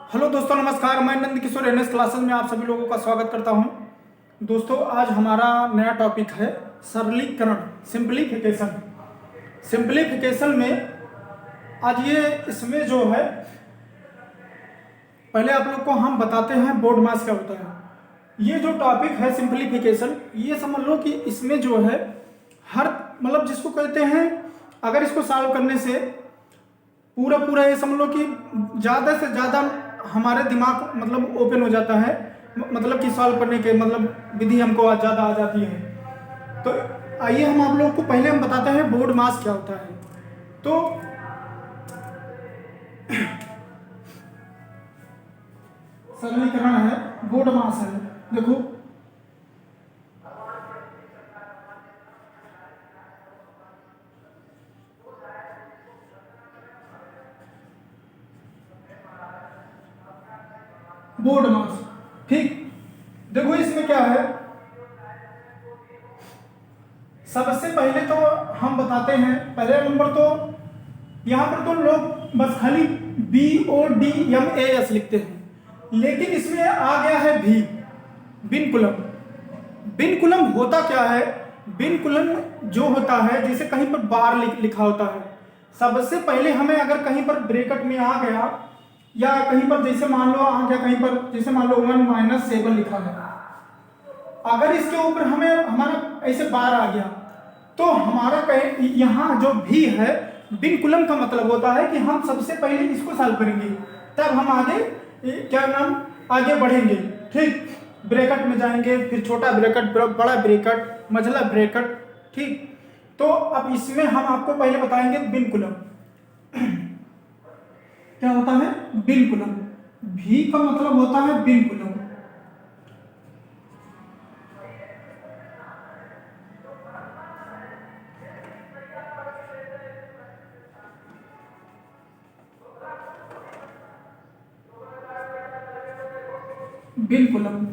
Hello दोस्तों, नमस्कार। मैं नंद किशोर एनएस क्लासेस में आप सभी लोगों का स्वागत करता हूं। दोस्तों, आज हमारा नया टॉपिक है सरलीकरण, सिंप्लीफिकेशन। सिंप्लीफिकेशन में आज इसमें जो है, पहले आप लोग को हम बताते हैं बोर्ड मास क्या होता है। ये जो टॉपिक है सिंप्लीफिकेशन, ये समझ लो कि इसमें जो है हर मतलब जिसको कहते हैं, अगर इसको सॉल्व करने से पूरा पूरा ये समझ लो कि ज़्यादा से ज़्यादा हमारे दिमाग मतलब ओपन हो जाता है, मतलब कि सॉल्व करने के मतलब विधि हमको आज ज़्यादा आ जाती है। तो आइए हम आप लोगों को पहले हम बताते हैं बोर्ड मास क्या होता है। तो सरलीकरण है, बोर्ड मास है। देखो, बोर्ड मास, ठीक। देखो इसमें क्या है, सबसे पहले तो हम बताते हैं, पहले नंबर तो यहाँ पर तो लोग बस खाली BODMAS लिखते हैं, लेकिन इसमें आ गया है भी, बिन कुलम। बिन कुलम होता क्या है? बिन कुलम जो होता है, जैसे कहीं पर बार लिखा होता है, सबसे पहले हमें अगर कहीं पर ब्रैकेट में आ गया, या कहीं पर जैसे मान लो आ गया, कहीं पर जैसे मान लो 1-7 लिखा है, अगर इसके ऊपर हमें हमारा ऐसे बार आ गया, तो हमारा यहाँ जो भी है बिन कुलम का मतलब होता है कि हम सबसे पहले इसको सॉल्व करेंगे, तब हम आगे क्या नाम आगे बढ़ेंगे। ठीक, ब्रैकेट में जाएंगे, फिर छोटा ब्रैकेट, बड़ा ब्रैकेट, मझला ब्रैकेट। ठीक, तो अब इसमें हम आपको पहले बताएंगे बिन कुलम क्या होता है। बिन कुलम, भी का मतलब होता है बिन कुलम। बिन कुलम,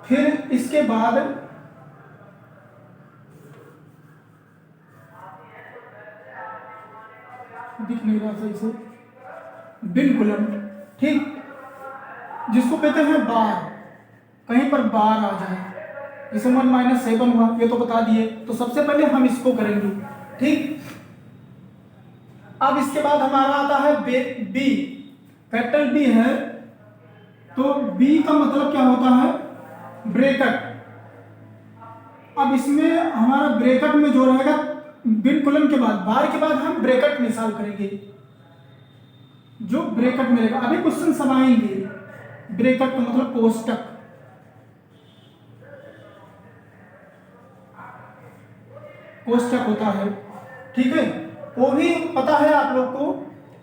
फिर इसके बाद दिख नहीं रहा सही से, बिन कुलम। ठीक, जिसको कहते हैं बार, कहीं पर बार आ जाए, जैसे 1-7 हुआ, ये तो बता दिए। तो सबसे पहले हम इसको करेंगे। ठीक, अब इसके बाद हमारा आता है बी, कैपिटल बी है, तो बी का मतलब क्या होता है? ब्रैकेट। अब इसमें हमारा ब्रैकेट में जो रहेगा, बिन कुलम के बाद, बार के बाद हम ब्रैकेट में सॉल्व करेंगे, जो ब्रैकेट में रहेगा। अभी क्वेश्चन सब आएंगे। ब्रैकेट का मतलब कोष्टक, कोष्टक होता है। ठीक है, वो भी पता है आप लोग को।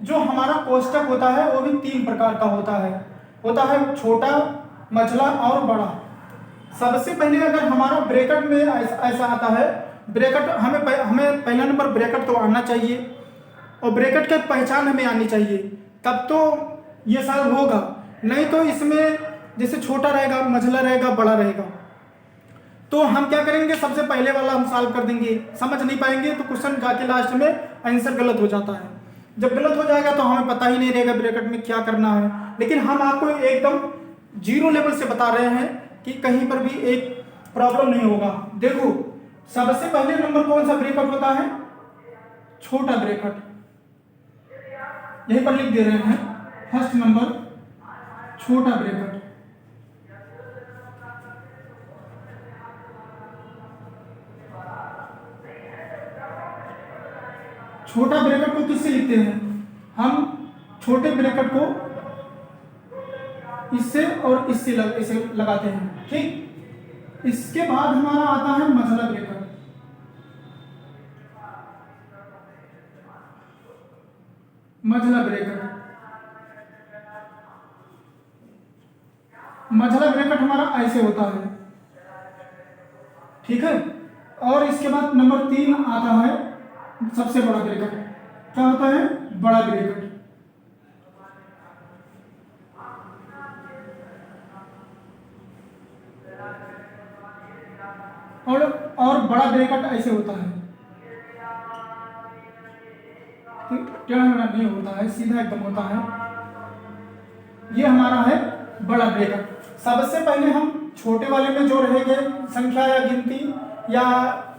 जो हमारा कोष्टक होता है वो भी 3 प्रकार का होता है छोटा, मझला और बड़ा। सबसे पहले अगर हमारा ब्रैकेट में ऐसा आता है, ब्रैकेट हमें पहला नंबर ब्रैकेट तो आना चाहिए, और ब्रैकेट की पहचान हमें आनी चाहिए, तब तो ये सॉल्व होगा। नहीं तो इसमें जैसे छोटा रहेगा, मझला रहेगा, बड़ा रहेगा, तो हम क्या करेंगे, सबसे पहले वाला हम सॉल्व कर देंगे। समझ नहीं पाएंगे तो क्वेश्चन जाके लास्ट में आंसर गलत हो जाता है। जब गलत हो जाएगा तो हमें पता ही नहीं रहेगा ब्रैकेट में क्या करना है। लेकिन हम आपको एकदम जीरो लेवल से बता रहे हैं कि कहीं पर भी एक प्रॉब्लम नहीं होगा। देखो, सबसे पहले नंबर कौन सा ब्रैकेट होता है? छोटा ब्रैकेट, यहीं पर लिख दे रहे हैं। फर्स्ट नंबर छोटा ब्रैकेट, छोटा ब्रैकेट को किससे लिखते हैं हम? छोटे ब्रैकेट को इससे और इससे इसे लगाते हैं। ठीक, इसके बाद हमारा आता है मझला ब्रैकेट। मझला ब्रैकेट, मझला ब्रैकेट हमारा ऐसे होता है। ठीक है, और इसके बाद नंबर 3 आता है सबसे बड़ा ब्रैकेट। क्या होता है? बड़ा ब्रैकेट। और बड़ा ब्रैकेट ऐसे होता है, टेढ़ा मेढ़ा नहीं होता है, सीधा एकदम होता है। ये हमारा है बड़ा ब्रैकेट। सबसे पहले हम छोटे वाले में जो रहेंगे संख्या या गिनती या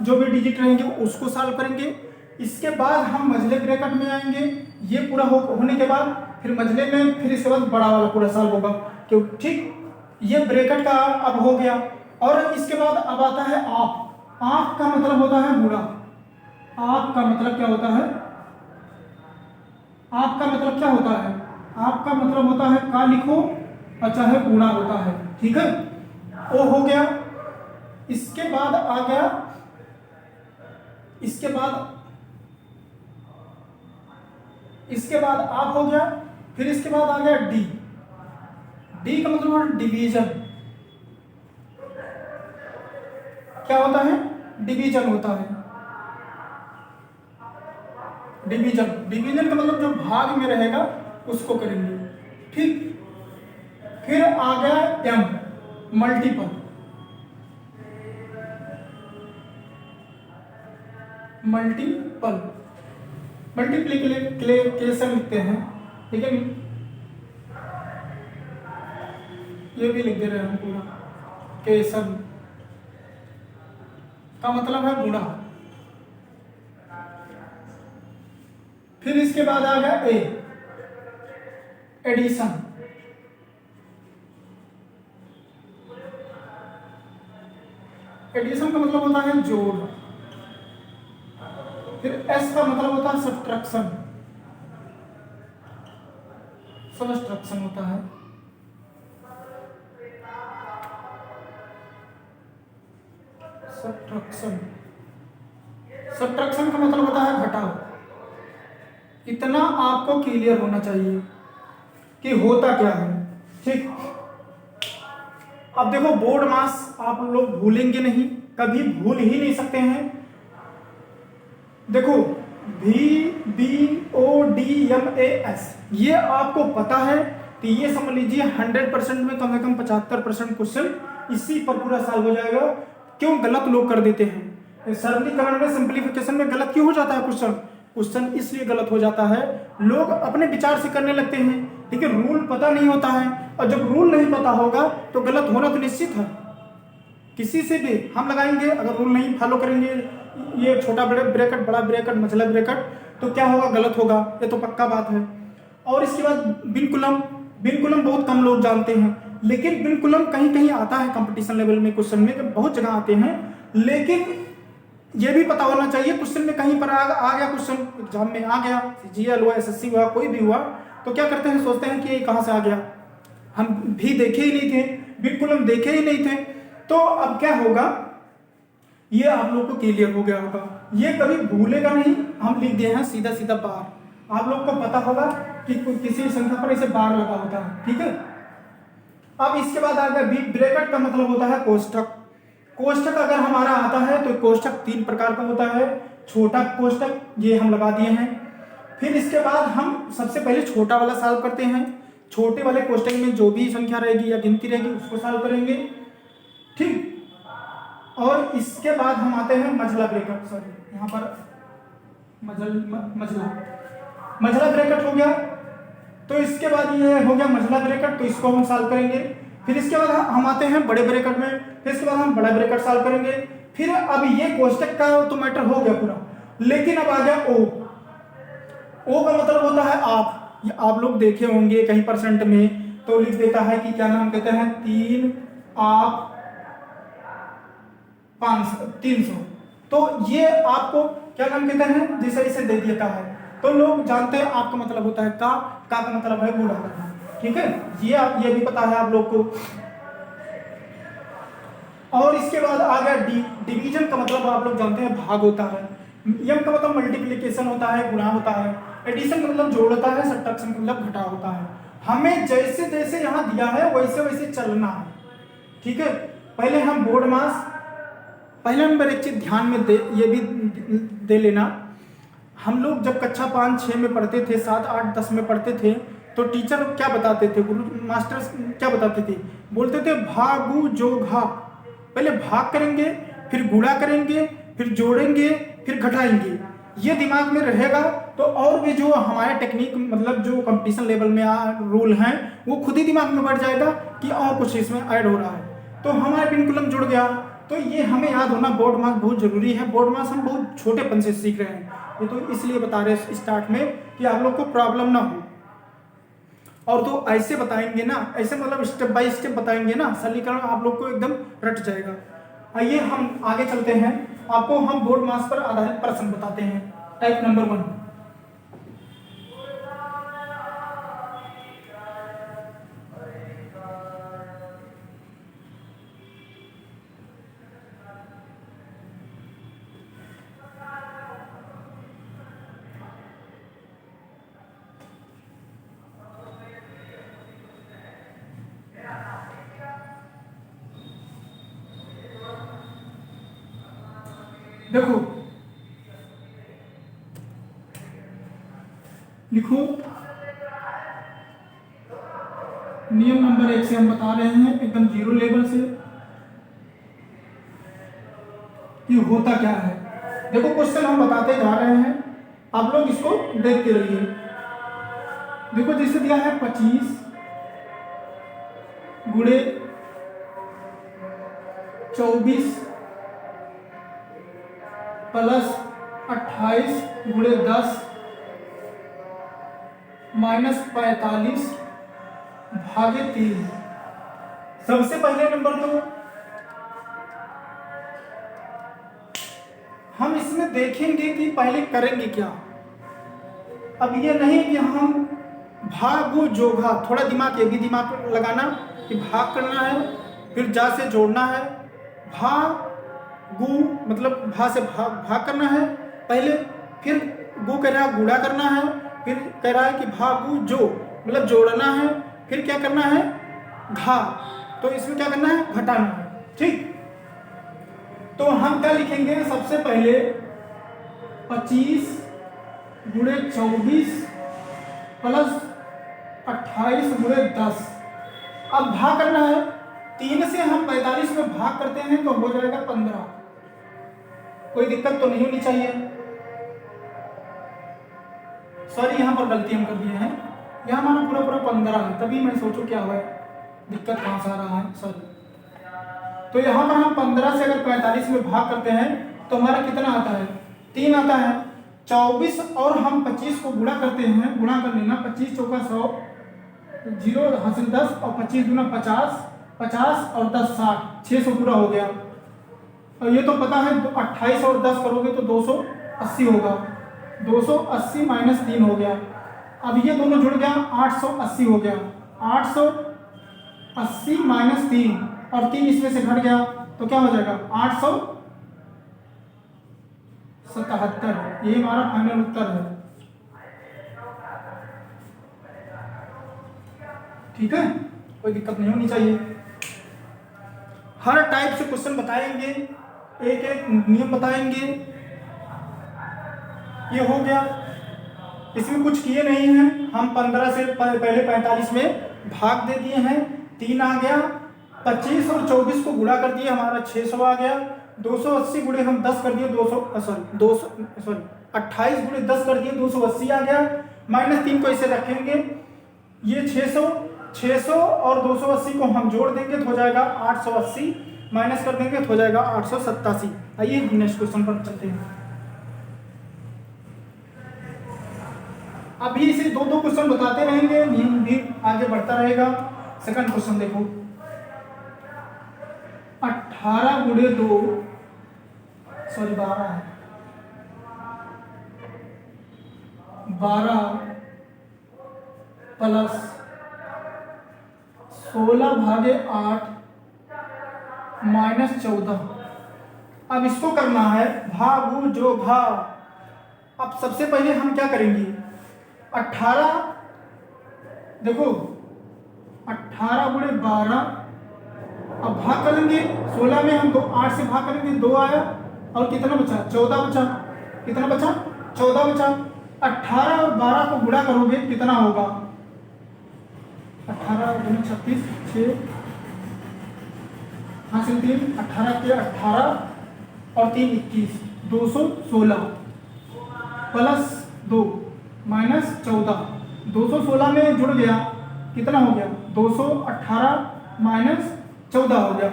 जो भी डिजिट रहेंगे उसको सॉल्व करेंगे। इसके बाद हम मझले ब्रैकेट में आएंगे। ये पूरा होने के बाद फिर मझले में, फिर इसके बाद बड़ा वाला पूरा सॉल्व होगा। क्यों? ठीक, ये ब्रैकेट का अब हो गया। और इसके बाद अब आता है आप। आप का मतलब होता है गुणा। आप का मतलब क्या होता है? आप का मतलब क्या होता है? आपका मतलब होता है का लिखो, अच्छा है गुणा होता है। ठीक है, वो हो गया। इसके बाद आ गया, इसके बाद आप हो गया। फिर इसके बाद आ गया डी। डी का मतलब है डिवीजन। क्या होता है? डिवीजन होता है। डिवीजन का मतलब जो भाग में रहेगा उसको करेंगे। ठीक, फिर आ गया एम, मल्टीपल। मल्टीप्लिकेशन लिखते हैं, लेकिन ये भी लिख दे रहे हैं हम पूरा। केशन का मतलब है गुणा। फिर इसके बाद आ गया ए, एडिशन। एडिशन का मतलब होता है जोड़। फिर एस का मतलब होता है सब्ट्रैक्शन। सब्ट्रैक्शन होता है। सब्ट्रैक्शन का मतलब होता है घटाव। इतना आपको क्लियर होना चाहिए कि होता क्या है। ठीक, अब देखो बोर्ड मास आप लोग भूलेंगे नहीं, कभी भूल ही नहीं सकते हैं। देखो VBODMAS ये आपको पता है, तो ये समझ लीजिए 100% में कम से कम 75% क्वेश्चन इसी पर पूरा सॉल्व हो जाएगा। क्यों गलत लोग कर देते हैं सरलीकरण में, सिंपलीफिकेशन में गलत क्यों हो जाता है क्वेश्चन इसलिए गलत हो जाता है, लोग अपने विचार से करने लगते हैं। ठीक है, रूल पता नहीं होता है, और जब रूल नहीं पता होगा तो गलत होना तो निश्चित है। किसी से भी हम लगाएंगे, अगर रूल नहीं फॉलो करेंगे, ये छोटा ब्रैकेट, बड़ा ब्रैकेट, मझला ब्रैकेट, तो क्या होगा? गलत होगा, ये तो पक्का बात है। और इसके बाद बिनकुलम बहुत कम लोग जानते हैं, लेकिन बिनकुलम कहीं कहीं आता है कंपटीशन लेवल में, क्वेश्चन में बहुत जगह आते हैं। लेकिन ये भी पता होना चाहिए क्वेश्चन में कहीं पर आ गया, क्वेश्चन एग्जाम में आ गया, GL हुआ, SSC हुआ, कोई भी हुआ, तो क्या करते हैं? सोचते हैं कि ये कहाँ से आ गया, हम भी देखे ही नहीं थे, बिनकुलम देखे ही नहीं थे। तो अब क्या होगा? ये आप लोग को क्लियर हो गया होगा, ये कभी भूलेगा नहीं। हम लिख दिए हैं सीधा सीधा बार। आप लोग को पता होगा कि किसी संख्या पर इसे बार लगा होता है। ठीक है, अब इसके बाद आ गया बी। ब्रैकेट का मतलब होता है कोष्ठक। कोष्ठक अगर हमारा आता है तो कोष्ठक 3 प्रकार का होता है। छोटा कोष्ठक ये हम लगा दिए हैं। फिर इसके बाद हम सबसे पहले छोटा वाला सॉल्व करते हैं। छोटे वाले कोष्ठक में जो भी संख्या रहेगी या गिनती रहेगी उसको सॉल्व करेंगे। ठीक, और इसके बाद हम आते हैं मझला ब्रैकेट। सॉरी, यहाँ पर मझला ब्रैकेट हो गया। तो इसके बाद ये हो गया मझला ब्रैकेट, तो इसको हम सॉल्व करेंगे। फिर इसके बाद हम आते हैं बड़े ब्रैकेट में। फिर इसके बाद हम बड़ा ब्रैकेट सॉल्व करेंगे। फिर अब ये कोष्ठक का तो मैटर हो गया पूरा, लेकिन अब आ गया ओ का मतलब होता है आप। ये आप लोग देखे होंगे कहीं परसेंट में तो लिख देता है कि क्या नाम कहते हैं, 3 आप 300। तो ये आपको क्या नाम कहते हैं, जैसे इसे दे देता है तो लोग जानते हैं आपका मतलब होता है का मतलब है गुणा करना। ठीक है, ये भी पता है आप लोग को। और इसके बाद आ गया डिवीजन का मतलब आप लोग जानते हैं भाग होता है। एम का मतलब मल्टीप्लिकेशन होता है, गुणा होता है। एडिशन का मतलब जोड़ होता है। सब्ट्रैक्शन का मतलब घटाव होता है। हमें जैसे जैसे यहाँ दिया है वैसे वैसे चलना है। ठीक है, पहले हम बोर्ड मास, पहले नंबर एक चीज ध्यान में ये भी दे लेना, हम लोग जब कक्षा 5-6 में पढ़ते थे, 7, 8, 10 में पढ़ते थे, तो टीचर क्या बताते थे, गुरु मास्टर क्या बताते थे, बोलते थे भागु जोघा। पहले भाग करेंगे, फिर गुणा करेंगे, फिर जोड़ेंगे, फिर घटाएंगे। ये दिमाग में रहेगा तो और भी जो हमारे टेक्निक मतलब जो कंपटीशन लेवल में रूल हैं वो खुद ही दिमाग में बैठ जाएगा कि और कुछ इसमें ऐड हो रहा है। तो हमारा विनकुलम जुड़ गया। तो ये हमें याद होना बोर्ड मार्क्स बहुत जरूरी है। बोर्ड मार्क्स हम बहुत छोटेपन से सीख रहे हैं, ये तो इसलिए बता रहे हैं स्टार्ट में कि आप लोग को प्रॉब्लम ना हो। और तो ऐसे बताएंगे ना, ऐसे मतलब स्टेप बाय स्टेप बताएंगे ना, सरलीकरण आप लोग को एकदम रट जाएगा। आइए हम आगे चलते हैं, आपको हम बोर्ड मार्क्स पर आधारित प्रश्न बताते हैं। टाइप नंबर 1, देखो लिखो, नियम नंबर 1 से हम बता रहे हैं एकदम जीरो लेवल से कि होता क्या है। देखो क्वेश्चन हम बताते जा रहे हैं, आप लोग इसको देखते रहिए। देखो जैसे दिया है 25 गुणे 24 प्लस 28 गुणे 10 माइनस 45 भागे 3। सबसे पहले नंबर तो हम इसमें देखेंगे कि पहले करेंगे क्या। अब ये नहीं कि हम भागो जोगा, थोड़ा दिमाग ये भी दिमाग लगाना कि भाग करना है, फिर जा से जोड़ना है, भागु मतलब भा से भाग करना है पहले, फिर गु कह रहा है गुणा करना है, फिर कह रहा है कि भागु जो मतलब जोड़ना है, फिर क्या करना है घा, तो इसमें क्या करना है घटाना है। ठीक, तो हम क्या लिखेंगे, सबसे पहले 25 गुणे 24 प्लस 28 गुणे 10। अब भाग करना है, 3 से हम 45 में भाग करते हैं तो हो जाएगा 15। कोई दिक्कत तो नहीं होनी चाहिए। सॉरी यहाँ पर गलती हम कर दिए हैं, यहाँ हमारा पूरा पूरा 15 है, तभी मैं सोचूं क्या हुआ दिक्कत कहाँ से आ रहा है, सॉरी। तो यहाँ पर हम 15 से अगर 45 में भाग करते हैं तो हमारा कितना आता है 3 आता है। 24 और हम 25 को गुणा करते हैं, गुणा कर लेना, 25 चौका 100, 0 हासिल 10 और 25 गुना 50, 50 और 10 60, 600 पूरा हो गया। और ये तो पता है, तो 28 और 10 करोगे तो 280 होगा, 280 माइनस 3 हो गया। अब ये दोनों जुड़ गया, 880 हो गया, 880 माइनस 3 और 3 इसमें से घट गया तो क्या हो जाएगा 877। ये हमारा फाइनल उत्तर है। ठीक है, कोई दिक्कत नहीं होनी चाहिए। हर टाइप से क्वेश्चन बताएंगे, एक एक नियम बताएंगे। ये हो गया, इसमें कुछ किए नहीं हैं हम। 15 से पहले 45 में भाग दे दिए हैं, 3 आ गया। 25 और 24 को गुणा कर दिए, हमारा 600 आ गया। 280 गुणे हम 10 कर दिए, 28 गुणे 10 कर दिए, 280 आ गया। माइनस 3 को इसे रखेंगे, ये 600 और 280 को हम जोड़ देंगे तो हो जाएगा 880, माइनस कर देंगे तो हो जाएगा 887। आइए नेक्स्ट क्वेश्चन पर चलते हैं। अभी इसे 2-2 क्वेश्चन बताते रहेंगे, नियम भी आगे बढ़ता रहेगा। सेकंड क्वेश्चन देखो, 18 गुणे 2 सॉरी 12 है, 12 प्लस 16 भागे 8 माइनस 14। अब इसको करना है भागु जो भा। अब सबसे पहले हम क्या करेंगे, 18 देखो 18 गुणे 12, अब भाग करेंगे 16 में हम 8 से भाग करेंगे, 2 आया और कितना बचा 14 बचा, कितना बचा 14 बचा। 18 और 12 को गुणा करोगे कितना होगा, 18 गुणे 36, 6 हासिल 3, 18 के 18 और 3 21, 216 प्लस 2 माइनस 14, 216 में जुड़ गया, कितना हो गया 218 माइनस 14 हो गया।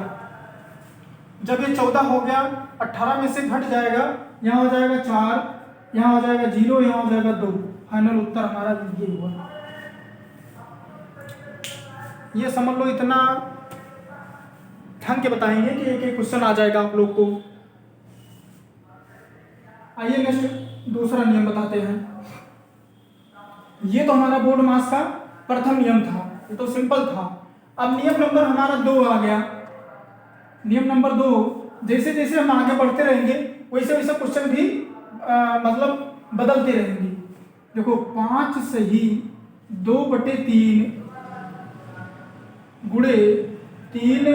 जब ये 14 हो गया, 18 में से घट जाएगा, यहाँ हो जाएगा 4, यहाँ हो जाएगा 0, यहाँ हो जाएगा 2। फाइनल उत्तर हमारा ये हुआ। ये समझ लो, इतना ढंग के बताएंगे कि एक एक क्वेश्चन आ जाएगा आप लोग को। आइए नेक्स्ट दूसरा नियम बताते हैं। ये तो हमारा बोर्ड मास का प्रथम नियम था, ये तो सिंपल था। अब नियम नंबर हमारा 2 आ गया। नियम नंबर 2, जैसे जैसे हम आगे बढ़ते रहेंगे वैसे वैसे क्वेश्चन भी मतलब बदलते रहेंगे। देखो 5 सही 2/3 गुणे 3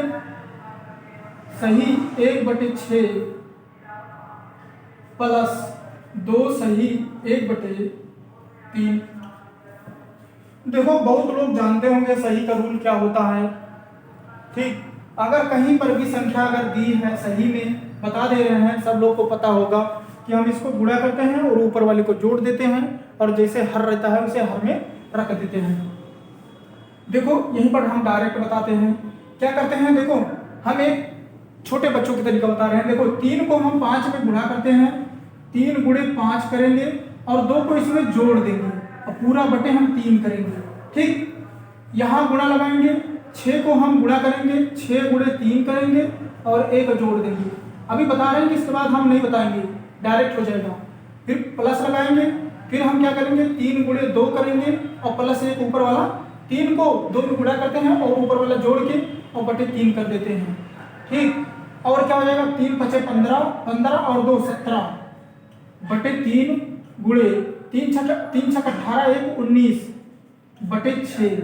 सही 1/6 प्लस 2 सही 1/3। देखो बहुत लोग जानते होंगे सही का रूल क्या होता है, ठीक। अगर कहीं पर भी संख्या अगर दी है सही में बता दे रहे हैं, सब लोग को पता होगा कि हम इसको गुणा करते हैं और ऊपर वाले को जोड़ देते हैं और जैसे हर रहता है उसे हर में रख देते हैं। देखो यहीं पर हम डायरेक्ट बताते हैं क्या करते हैं। देखो हम एक छोटे बच्चों की तरीका बता रहे हैं। देखो 3 को हम 5 में गुणा करते हैं, 3 गुणे 5 करेंगे और 2 को इसमें जोड़ देंगे और पूरा बटे हम 3 करेंगे, ठीक। यहाँ गुणा लगाएंगे, 6 को हम गुणा करेंगे, 6 गुणे 3 करेंगे और 1 जोड़ देंगे। अभी बता रहे हैं कि इसके बाद हम नहीं बताएंगे, डायरेक्ट हो जाएगा। फिर प्लस लगाएंगे, फिर हम क्या करेंगे 3 गुणे 2 करेंगे और प्लस 1 ऊपर वाला, 3 को 2 में गुणा करते हैं और ऊपर वाला जोड़ के और बटे 3 कर देते हैं, ठीक। और क्या हो जाएगा 3 × 5 = 15, 15 और 2 17 बटे 3 गुणे 3 × 6 = 18, 1 19 बटे 6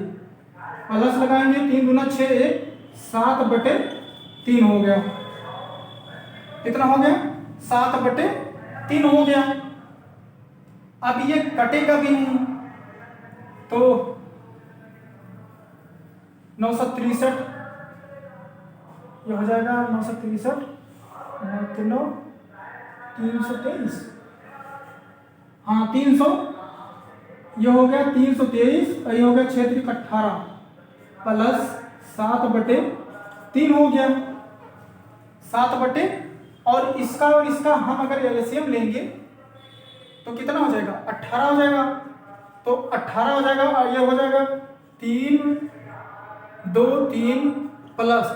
प्लस लगाएंगे 3 दूना 6, 1 7/3 हो गया। कितना हो गया 7/3 हो गया। अब ये कटेगा भी नहीं तो 963 ये हो जाएगा 963 9 323, हाँ 300, ये हो गया 323 और ये हो गया 6 × 3 = 18 प्लस 7/3 हो गया 7 और इसका हम अगर एलसीएम लेंगे तो कितना हो जाएगा 18 हो जाएगा। तो 18 हो जाएगा और ये हो जाएगा 3 2 3 प्लस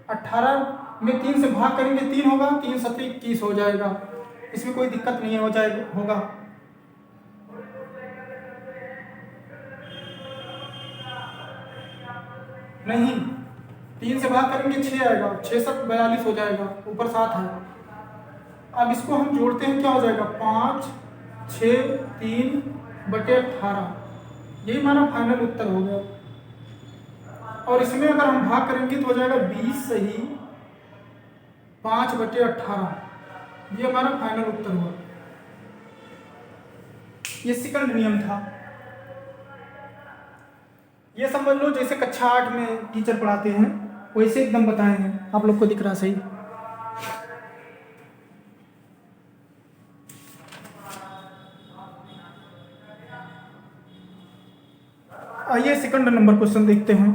18 में 3 से भाग करेंगे 3 होगा, 3 × 7 = 21 हो जाएगा। इसमें कोई दिक्कत नहीं हो जाएगा होगा। नहीं 3 से भाग करेंगे 6 आएगा, 6 × 7 = 42 हो जाएगा, ऊपर 7 है। अब इसको हम जोड़ते हैं, क्या हो जाएगा 5 6 3/18, यही हमारा फाइनल उत्तर हो गया। और इसमें अगर हम भाग करेंगे तो हो जाएगा 20 सही 5/18, ये हमारा फाइनल उत्तर हुआ। ये सेकंड नियम था। ये समझ लो जैसे कक्षा 8 में टीचर पढ़ाते हैं वैसे एकदम बताए हैं, आप लोग को दिख रहा सही। आइए सेकंड नंबर क्वेश्चन देखते हैं।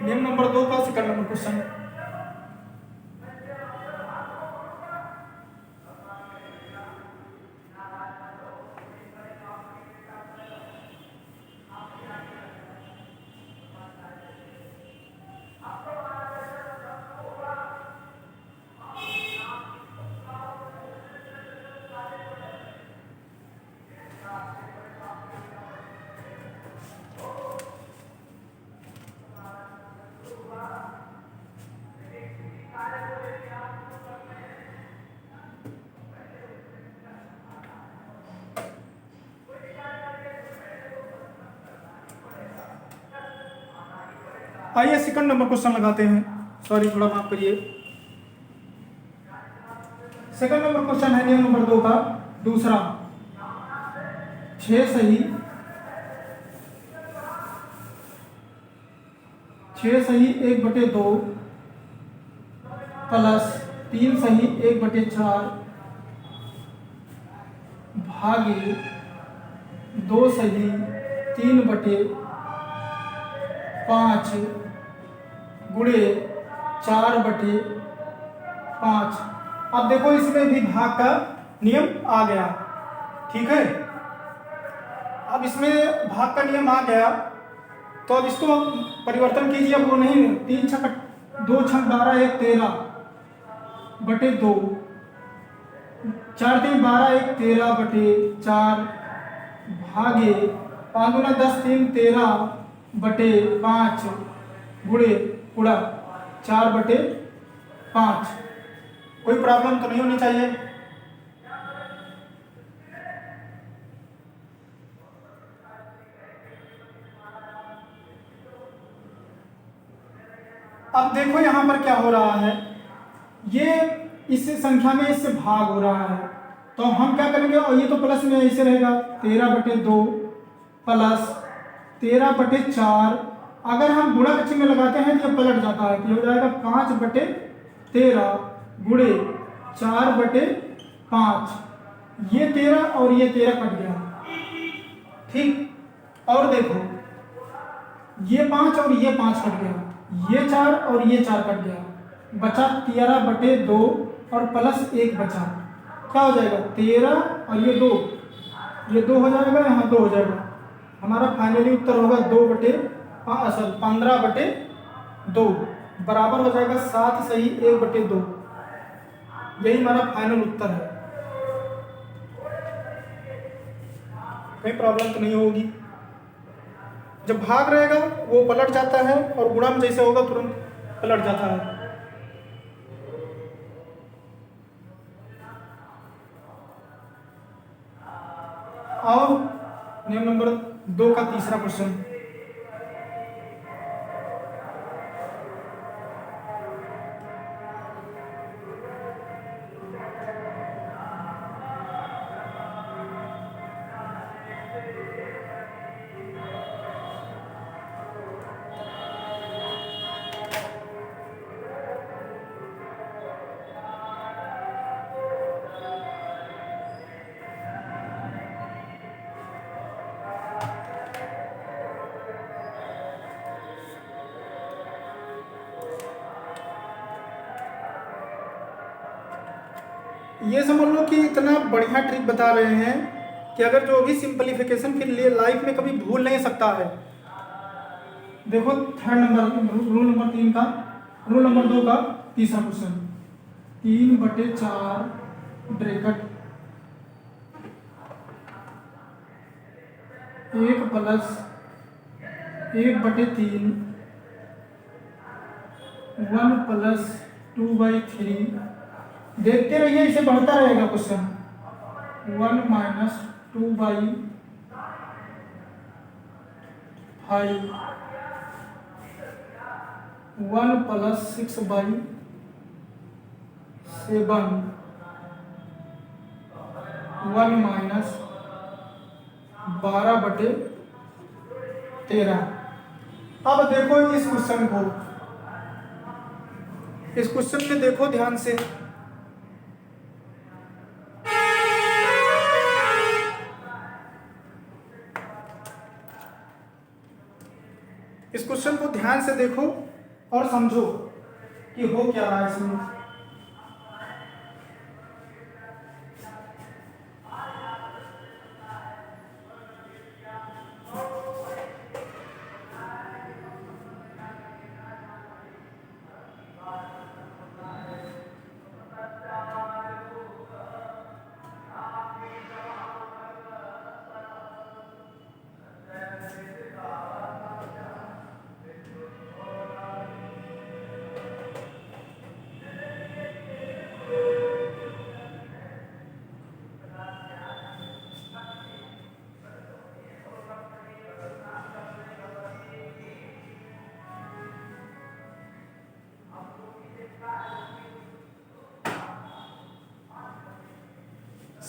नियम नंबर 2 का सेकंड नंबर क्वेश्चन। आइए सेकंड नंबर क्वेश्चन लगाते हैं। सॉरी थोड़ा माफ करिए। सेकंड नंबर क्वेश्चन है नियम नंबर 2 का दूसरा। 6 सही 1/2 प्लस 3 सही 1/4 भागे 2 सही 3/5 गुणे 4/5। अब देखो इसमें भी भाग का नियम आ गया, ठीक है। अब इसमें भाग का नियम आ गया तो अब इसको परिवर्तन कीजिए। अब वो नहीं 3 छक 2 छक 12 1 13/2 4 3 12 1 13/4 भागे 5 दूना 10 3 13/5 गुणे गुणा 4/5। कोई प्रॉब्लम तो नहीं होनी चाहिए। अब देखो यहां पर क्या हो रहा है, ये इस संख्या में इससे भाग हो रहा है तो हम क्या करेंगे, और ये तो प्लस में ऐसे रहेगा 13/2 प्लस 13/4। अगर हम गुणा के चिन्ह लगाते हैं तो ये पलट जाता है, तो ये हो जाएगा 5/13 गुणे 4/5। ये 13 और ये 13 कट गया, ठीक। और देखो ये 5 और ये 5 कट गया, ये 4 और ये 4 कट गया, बचा 13/2 और प्लस 1 बचा। क्या हो जाएगा 13 और ये 2 हो जाएगा, यहाँ 2 हो जाएगा। हमारा फाइनली उत्तर होगा 15/2 बराबर हो जाएगा 7 सही 1/2। यही हमारा फाइनल उत्तर है। कोई प्रॉब्लम तो नहीं होगी। जब भाग रहेगा वो पलट जाता है और गुणा में जैसे होगा तुरंत पलट जाता है। और नियम नंबर 2 का तीसरा क्वेश्चन। ये समझ लो कि इतना बढ़िया ट्रिक बता रहे हैं कि अगर जो भी सिंपलीफिकेशन फिर लिए लाइफ में कभी भूल नहीं सकता है। देखो थर्ड नंबर रूल नंबर 2 का तीसरा क्वेश्चन। 3/4 bracket 1 plus 1/3 1 plus 2/3। देखते रहिए, इसे बढ़ता रहेगा क्वेश्चन। 1 minus 2/5 1 plus 6/7 1 minus 12/13। अब देखो इस क्वेश्चन में देखो ध्यान से। इस क्वेश्चन को ध्यान से देखो और समझो कि हो क्या रहा है इसमें।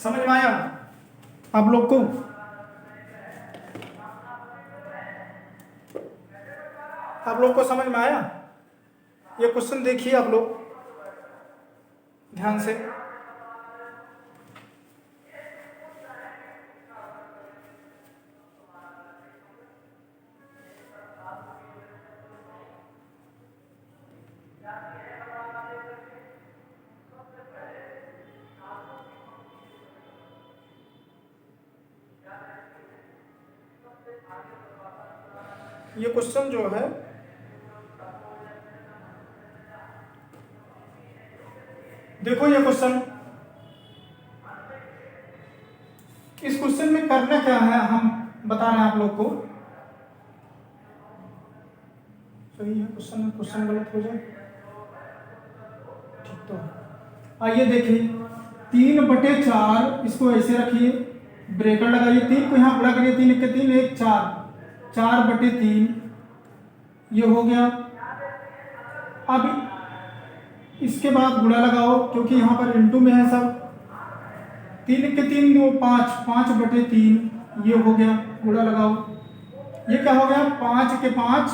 समझ में आया आप लोग को? आप लोग को समझ में आया? ये क्वेश्चन देखिए आप लोग ध्यान से। ये क्वेश्चन जो है देखो, ये क्वेश्चन, इस क्वेश्चन में करना क्या है हम बता रहे हैं आप लोग को। सही है क्वेश्चन, क्वेश्चन गलत हो जाए ठीक तो। आइए देखिए 3/4, इसको ऐसे रखिए, ब्रेकेट लगाइए, 3 को यहाँ बड़ा करिए, 3 के 3 1 4, 4/3 ये हो गया। अब इसके बाद गुणा लगाओ क्योंकि यहाँ पर इंटू में है सब, 3 के 3 2 5, 5/3 ये हो गया, गुणा लगाओ। ये क्या हो गया 5 के 5,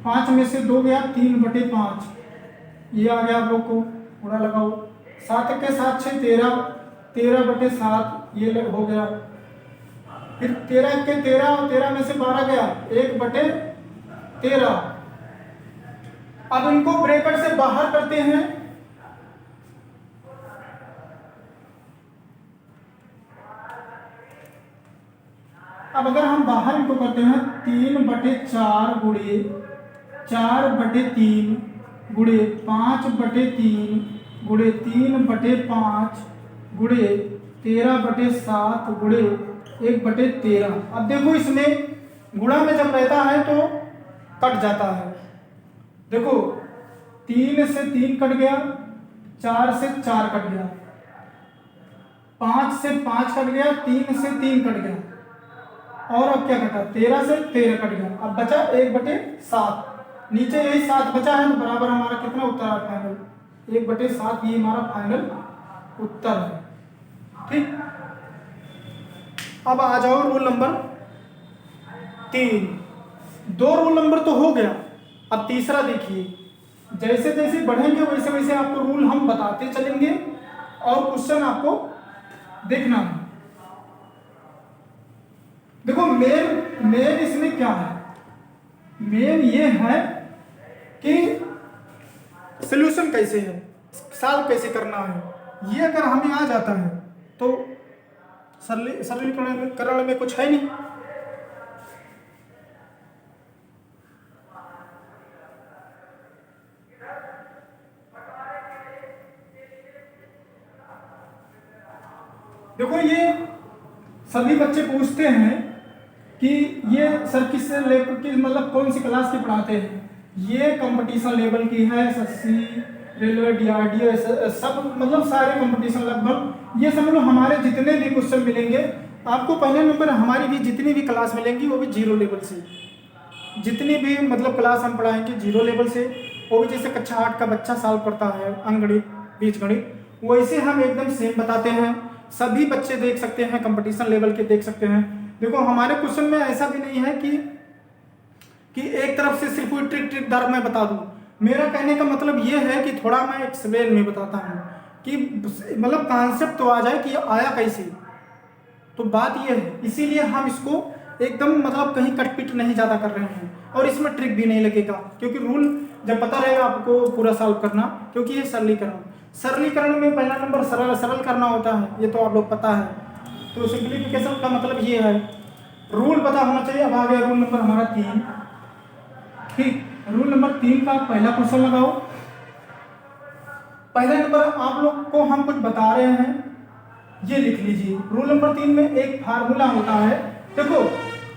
5 में से 2 गया 3/5 ये आ गया आप लोग को, गुणा लगाओ। 7 के 7 6 13, 13/7 ये हो गया। फिर 13 के 13 और 13 में से 12 गया 1/13। अब इनको ब्रैकेट से बाहर करते हैं, अब अगर हम बाहर इनको करते हैं 3/4 गुणे 4/3 गुणे 5/3 गुणे 3/5 गुणे 13/7 गुणे 1/13। अब देखो इसमें गुणा में जब रहता है तो कट जाता है। देखो 3 से 3 कट गया, 4 से 4 कट गया, 5 से 5 कट गया, 3 से 3 कट गया, और अब क्या कटा 13 से 13 कट गया। अब बचा 1/7, नीचे यही 7 बचा है तो बराबर हमारा कितना उत्तर है फाइनल 1/7, ये हमारा फाइनल उत्तर है। ठीक, अब आ जाओ रूल नंबर 3। 2 रूल नंबर तो हो गया, अब तीसरा देखिए। जैसे जैसे बढ़ेंगे वैसे वैसे आपको रूल हम बताते चलेंगे और क्वेश्चन आपको देखना है। देखो मेन इसमें क्या है, मेन ये है कि सॉल्यूशन कैसे है, सॉल्व कैसे करना है। ये अगर हमें आ जाता है तो सरलीकरण में कुछ है नहीं। देखो ये सभी बच्चे पूछते हैं कि ये सर किस लेवल की, मतलब कौन सी क्लास की पढ़ाते हैं। ये कंपटीशन लेवल की है, एसएससी, रेलवे, डीआरडीओ, सब मतलब सारे कंपटीशन लगभग ये समझ लो। हमारे जितने भी क्वेश्चन मिलेंगे आपको पहले नंबर, हमारी भी जितनी भी क्लास मिलेंगी वो भी 0 लेवल से, जितनी भी मतलब क्लास हम पढ़ाएंगे 0 लेवल से। वो भी जैसे कक्षा 8 का बच्चा सॉल्व करता है अंकगणित, बीजगणित, वैसे हम एकदम सेम बताते हैं। सभी बच्चे देख सकते हैं, कंपटीशन लेवल के देख सकते हैं। देखो हमारे क्वेश्चन में ऐसा भी नहीं है कि एक तरफ से सिर्फ कोई ट्रिक दर मैं बता दूं। मेरा कहने का मतलब ये है कि थोड़ा मैं एक्सप्लेन में बताता हूँ कि मतलब कॉन्सेप्ट तो आ जाए कि आया कैसे। तो बात ये है, इसीलिए हम इसको एकदम मतलब कहीं कटपिट नहीं ज़्यादा कर रहे हैं और इसमें ट्रिक भी नहीं लगेगा, क्योंकि रूल जब पता रहेगा आपको पूरा सॉल्व करना। क्योंकि ये सरलीकरण में पहला नंबर सरल करना होता है, ये तो आप लोग पता है। तो सिंप्लीफिकेशन का मतलब ये है, रूल पता होना चाहिए। अब आ गया रूल नंबर हमारा 3। ठीक, रूल नंबर 3 का पहला क्वेश्चन लगाओ। पहला नंबर आप लोग को हम कुछ बता रहे हैं, ये लिख लीजिए। रूल नंबर 3 में एक फार्मूला होता है। देखो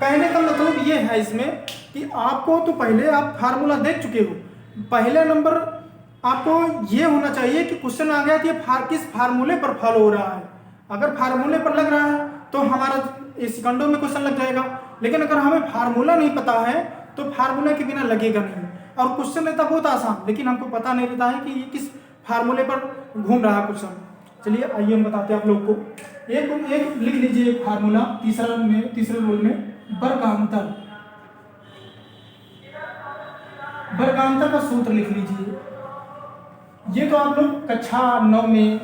कहने का मतलब ये है इसमें कि आपको तो पहले आप फार्मूला देख चुके हो। पहले नंबर आपको ये होना चाहिए कि क्वेश्चन आ गया कि किस फार्मूले पर फॉलो हो रहा है। अगर फार्मूले पर लग रहा है तो हमारा सेकंडों में क्वेश्चन लग जाएगा, लेकिन अगर हमें फार्मूला नहीं पता है तो फार्मूला के बिना लगेगा नहीं। और क्वेश्चन रहता बहुत आसान, लेकिन हमको पता नहीं रहता है कि ये किस फार्मूले पर घूम रहा है क्वेश्चन। चलिए आइए हम बताते हैं आप लोग को। एक एक लिख लीजिए एक फार्मूला तीसरे रूल में, वर्गांतर। वर्गांतर का सूत्र लिख लीजिए। ये तो आप लोग कक्षा 9 में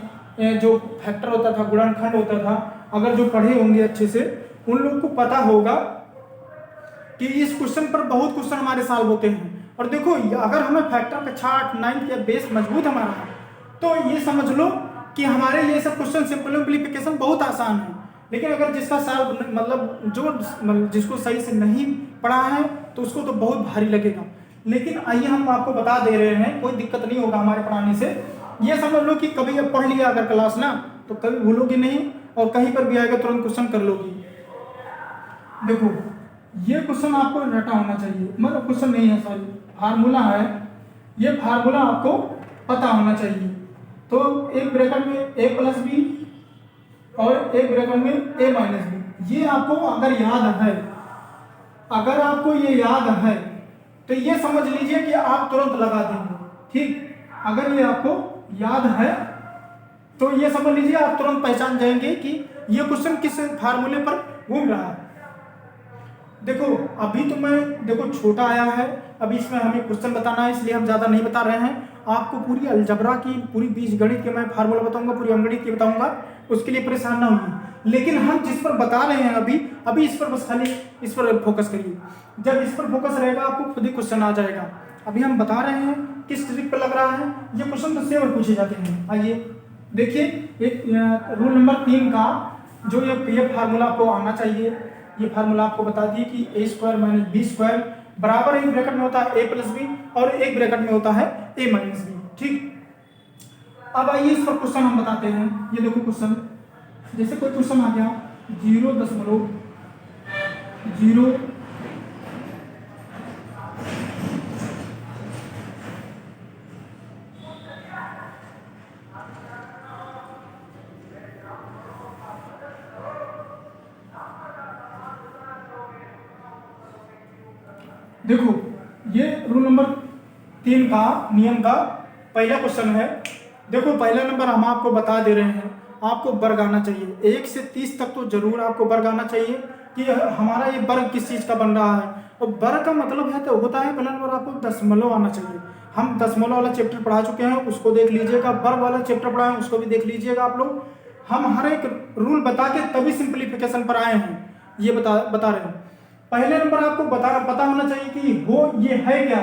जो फैक्टर होता था, गुणनखंड होता था, अगर जो पढ़े होंगे अच्छे से उन लोग को पता होगा कि इस क्वेश्चन पर बहुत क्वेश्चन हमारे सॉल्व होते हैं। और देखो अगर हमें फैक्टर कक्षा 8 9 का बेस मजबूत हमारा है तो ये समझ लो कि हमारे ये सब क्वेश्चन सिंपलीफिकेशन बहुत आसान है। लेकिन अगर जिसका सॉल्व मतलब जिसको सही से नहीं पढ़ा है तो उसको तो बहुत भारी लगेगा। लेकिन आइए हम आपको बता दे रहे हैं, कोई दिक्कत नहीं होगा हमारे पढ़ाने से। ये समझ लो कि कभी अब पढ़ लिया अगर क्लास ना तो कभी भूलोगे नहीं और कहीं पर भी आएगा तुरंत क्वेश्चन कर लोगी। देखो ये क्वेश्चन आपको रटा होना चाहिए, मतलब क्वेश्चन नहीं है सॉरी, फार्मूला है। ये फार्मूला आपको पता होना चाहिए। तो एक ब्रैकेट में a प्लस बी और एक ब्रैकेट में a माइनस बी, ये आपको अगर याद है, अगर आपको ये याद है तो ये समझ लीजिए कि आप तुरंत लगा देंगे। ठीक, अगर ये आपको याद है तो ये समझ लीजिए आप तुरंत पहचान जाएंगे कि ये क्वेश्चन किस फार्मूले पर घूम रहा है। देखो अभी तो मैं देखो छोटा आया है, अभी इसमें हमें क्वेश्चन बताना है इसलिए हम ज़्यादा नहीं बता रहे हैं। आपको पूरी अलजबरा की, पूरी बीजगणित के मैं फार्मूला बताऊंगा, पूरी अंगणित की बताऊंगा, उसके लिए परेशान ना होइए। लेकिन हम जिस पर बता रहे हैं अभी इस पर बस खाली इस पर फोकस करिए। जब इस पर फोकस रहेगा आपको खुद ही क्वेश्चन आ जाएगा। अभी हम बता रहे हैं किस ट्रिक पर लग रहा है, ये क्वेश्चन तो सेवर पूछे जाते हैं। आइए देखिए, एक रूल नंबर 3 का जो ये फार्मूला आपको आना चाहिए, ये फार्मूला आपको बता दिए कि a square minus B square बराबर एक ब्रैकेट में होता है a प्लस बी और एक ब्रैकेट में होता है a माइनस बी। ठीक, अब आइए इस पर क्वेश्चन हम बताते हैं। ये देखो क्वेश्चन, जैसे कोई क्वेश्चन आ गया 0.0 देखो ये रूल नंबर 3 का नियम का पहला क्वेश्चन है। देखो पहला नंबर हम आपको बता दे रहे हैं, आपको वर्ग आना चाहिए। 1 से 30 तक तो जरूर आपको वर्ग आना चाहिए कि हमारा ये वर्ग किस चीज़ का बन रहा है। और वर्ग का मतलब है तो होता है पहला नंबर आपको दशमलव आना चाहिए। हम दशमलव वाला चैप्टर पढ़ा चुके हैं, उसको देख लीजिएगा। वर्ग वाला चैप्टर पढ़ा है, उसको भी देख लीजिएगा आप लोग। हम हर एक रूल बता के तभी सिंप्लीफिकेशन पर आए हैं, ये बता रहे हैं। पहले नंबर आपको पता होना चाहिए कि ये है क्या।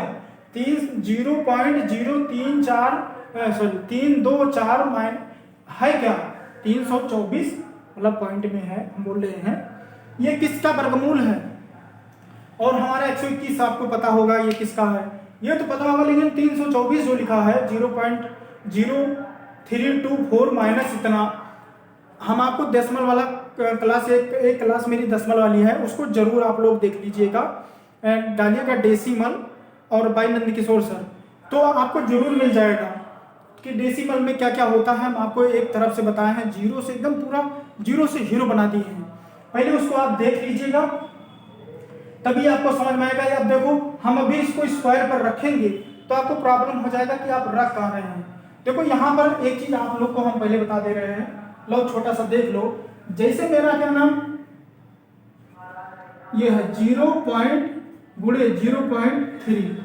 3.034 माइन है क्या 324, मतलब पॉइंट में है, हम बोल रहे हैं ये किसका वर्गमूल है। और हमारा 121 आपको पता होगा ये किसका है, ये तो पता होगा। लेकिन 324 जो लिखा है 0.0324 माइनस इतना, हम आपको डेसिमल वाला क्लास एक क्लास मेरी डेसिमल वाली है, उसको जरूर आप लोग देख लीजिएगा, डालिएगा डेसिमल और बाय नंदकिशोर सर, तो आपको जरूर मिल जाएगा कि डेसिमल में क्या क्या होता है। हम आपको एक तरफ से बताए हैं, जीरो से एकदम पूरा जीरो से हीरो बना दिए हैं। पहले उसको आप देख लीजिएगा तभी आपको समझ में आएगा। अब देखो हम अभी इसको स्क्वायर पर रखेंगे तो आपको प्रॉब्लम हो जाएगा कि आप रख कहाँ रहे हैं। देखो यहाँ पर एक चीज आप लोग को हम पहले बता दे रहे हैं, लो छोटा सा देख लो। जैसे मेरा क्या नाम ये है 0.3,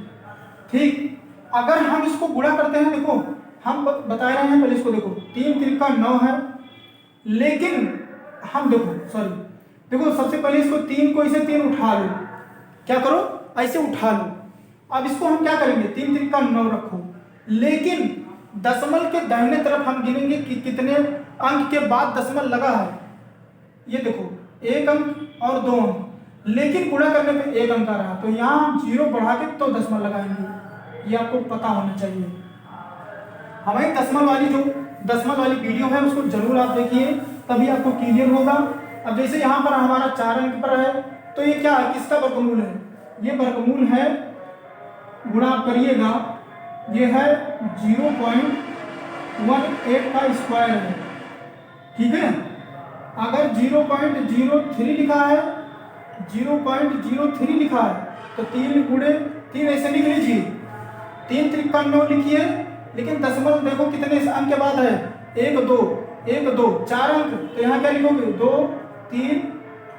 ठीक। अगर हम इसको गुणा करते हैं, देखो हम बता रहे हैं, पहले इसको देखो 3 3 का 9 है। लेकिन हम देखो सबसे पहले इसको 3 को इसे 3 उठा लो, क्या करो ऐसे उठा लो। अब इसको हम क्या करेंगे 3 3 का 9 रखो, लेकिन दशमल के दाहिने तरफ हम गिनेंगे कि कितने अंक के बाद दशमल लगा है। ये देखो 1 अंक और 2 अंक, लेकिन गुणा करने पे 1 अंक आ रहा, तो यहाँ हम 0 बढ़ा के तो दशमल लगाएंगे। ये आपको पता होना चाहिए। हमारी दशमल वाली वीडियो है, उसको जरूर आप देखिए, तभी आपको क्लियर होगा। अब जैसे यहाँ पर हमारा 4 अंक पर है, तो ये क्या है, किसका वर्गमूल है, ये वर्गमूल है, गुणा आप करिएगा, ये है 0.18 का स्क्वायर है, ठीक है। अगर 0.03 लिखा है, 0.03 लिखा है तो 3 गुणे 3 ऐसे लिख लीजिए, 3 3 का 9 लिखिए, लेकिन दशमलव देखो कितने अंक के बाद है, 1 2, 1 2 4 अंक, तो यहाँ क्या लिखोगे 2 3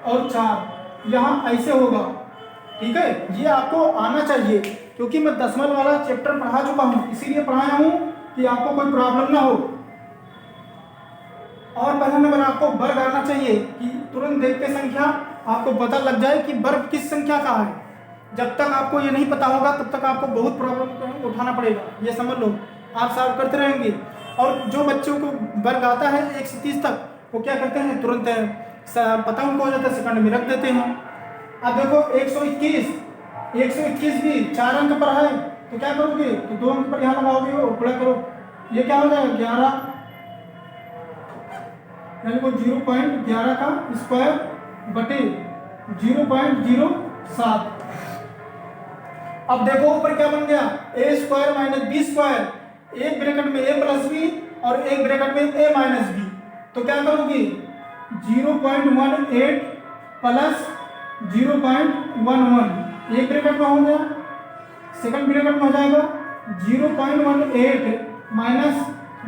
और 4, यहाँ ऐसे होगा। ठीक है, ये आपको आना चाहिए क्योंकि मैं दशमलव वाला चैप्टर पढ़ा चुका हूँ, इसीलिए पढ़ाया हूँ कि आपको कोई प्रॉब्लम ना हो। और पहला नंबर आपको वर्ग आना चाहिए कि तुरंत देखते संख्या आपको पता लग जाए कि वर्ग किस संख्या का है। जब तक आपको ये नहीं पता होगा तब तक आपको बहुत प्रॉब्लम उठाना पड़ेगा, ये समझ लो। आप सॉल्व करते रहेंगे और जो बच्चों को वर्ग आता है 1 से 30 तक, वो क्या करते हैं तुरंत पता उनको हो जाता है, सेकंड में रख देते हैं। अब देखो 121 भी 4 अंक पर है, तो क्या करोगे, तो 2 अंक पर यहाँ लगाओगे और गुणा करो, ये क्या हो जाएगा 11, यानी वो 0.11 का स्क्वायर बटे 0.07। अब देखो ऊपर क्या बन गया, ए स्क्वायर माइनस बी स्क्वायर, एक ब्रैकेट में ए प्लस बी और एक ब्रैकेट में ए माइनस बी, तो क्या करोगे 0.18 प्लस 0.11, एक ब्रैकेट में हो गया, सेकंड ब्रैकेट में हो जाएगा 0.18 माइनस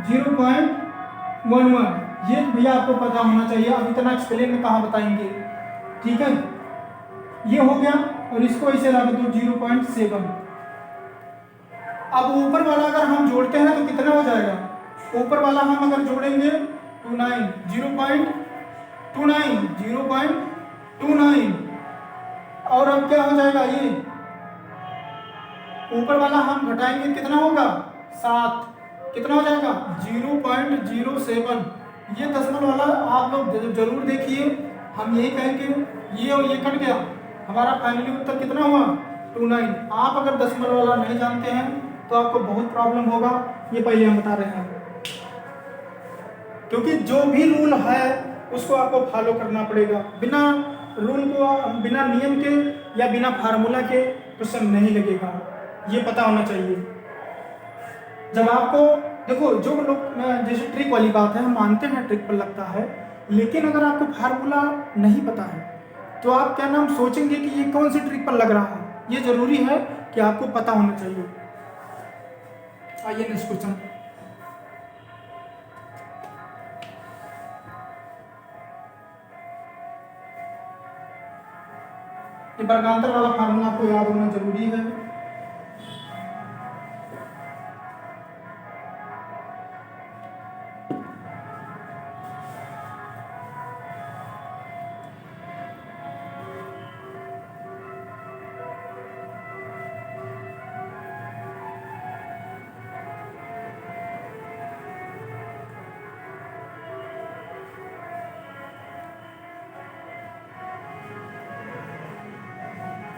0.11। ये भैया आपको पता होना चाहिए, अब इतना एक्सप्लेन में कहाँ बताएंगे। ठीक है, ये हो गया और इसको ऐसे ला दो 0.7। अब ऊपर वाला अगर हम जोड़ते हैं तो कितना हो जाएगा, ऊपर वाला हम अगर जोड़ेंगे 29 0.29 और अब क्या हो जाएगा, ये ऊपर वाला हम घटाएंगे कितना होगा 7, कितना हो जाएगा 0.07। ये दशमलव वाला आप लोग जरूर देखिए, हम यही कहेंगे, ये और ये कट गया, हमारा फाइनली उत्तर कितना हुआ 29। आप अगर दशमलव वाला नहीं जानते हैं तो आपको बहुत प्रॉब्लम होगा, ये पहले हम बता रहे हैं, क्योंकि जो भी रूल है उसको आपको फॉलो करना पड़ेगा। बिना रूल को, बिना नियम के या बिना फार्मूला के क्वेश्चन नहीं लगेगा, ये पता होना चाहिए। जब आपको देखो, जो लोग जैसे ट्रिक वाली बात है, हम मानते हैं ट्रिक पर लगता है, लेकिन अगर आपको फार्मूला नहीं पता है तो आप क्या नाम सोचेंगे कि ये कौन सी ट्रिक पर लग रहा है। ये जरूरी है कि आपको पता होना चाहिए। आइए नेक्स्ट क्वेश्चन। ये वर्गांतर वाला फार्मूला आपको याद होना जरूरी है।